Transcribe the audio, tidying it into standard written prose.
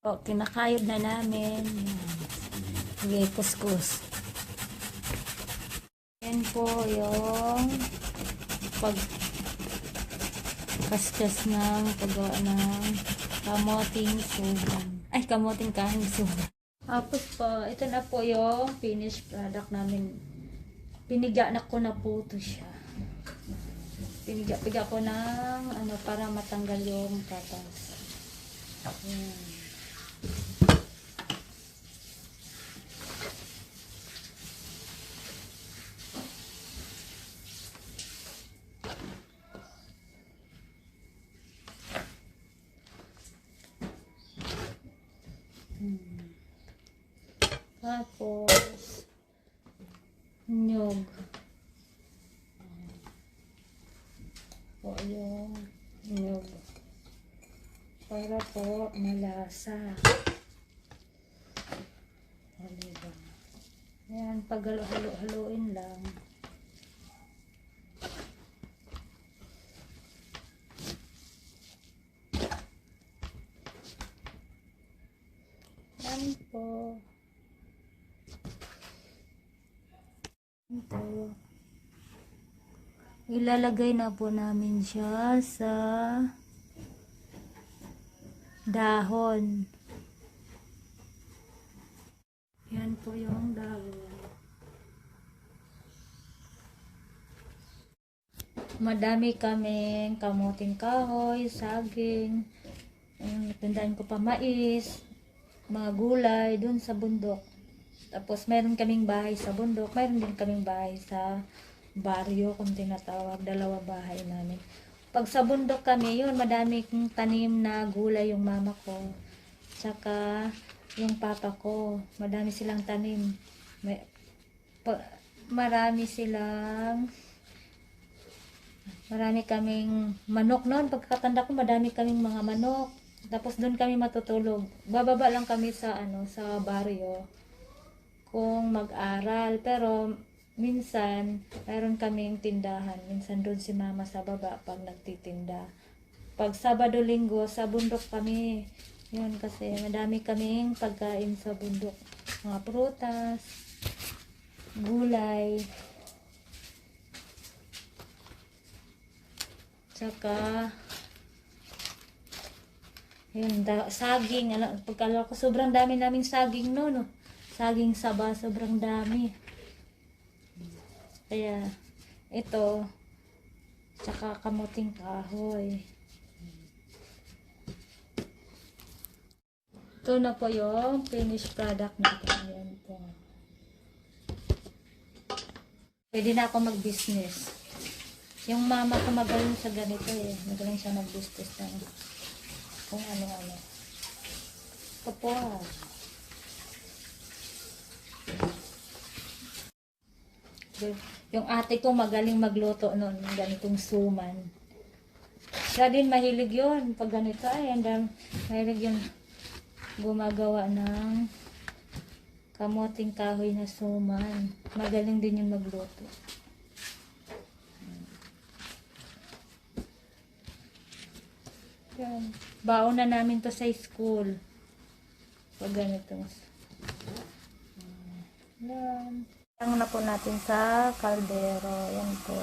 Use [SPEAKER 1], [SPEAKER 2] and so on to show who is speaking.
[SPEAKER 1] O, kinakayod na namin. Sige, kuskus. Yan po yung pagkaskas ng paggawa ng kamoting suman. Ay, kamoting kahing suman. Tapos po, ito na po yung finished product namin. Piniga na ko na po ito siya. Piniga ko ng para matanggal yung katas. Ayan. Tapos nyog po yung nyog para po malasa. Diba? Ayan, pag halo-haluin lang. Ayan po. Ito. Ilalagay na po namin siya sa dahon. Yan po yung dahon. Madami kaming kamuting kahoy, saging, tandaan ko pa mais, mga gulay dun sa bundok. Tapos meron kaming bahay sa bundok, meron din kaming bahay sa baryo kung tinatawag, dalawa bahay namin. Pag sa bundok kami, yun, madami kong tanim na gulay yung mama ko. Tsaka yung papa ko, madami silang tanim. Marami kaming manok noon. Pagkatanda ko, madami kaming mga manok. Tapos doon kami matutulog. Bababa lang kami sa sa baryo kung mag-aral, pero minsan mayroon kaming tindahan. Minsan doon si mama sa baba pag nagtitinda. Pag Sabado, Linggo sa bundok kami. Yun, kasi madami kaming pagkain sa bundok. Mga prutas, gulay, tsaka yun, saging. Pagkala ko sobrang dami naming saging no. Saging saba, sobrang dami. Kaya, ito, tsaka kamuting kahoy. Ito na po yung finished product natin. Ayan po. Pwede na ako mag-business. Yung mama ko magaling sa ganito eh. Magaling siya mag-business na kung ano-ano. Ito po. Yung ate ko magaling magluto noon, ganitong suman. Siya din mahilig yun. Pag ganito ay, mahilig yun gumagawa ng kamoting kahoy na suman. Magaling din yung magluto. Yan. Baon na namin to sa school. Pag ganito. Yan. Ang na po natin sa kaldero. Yan po.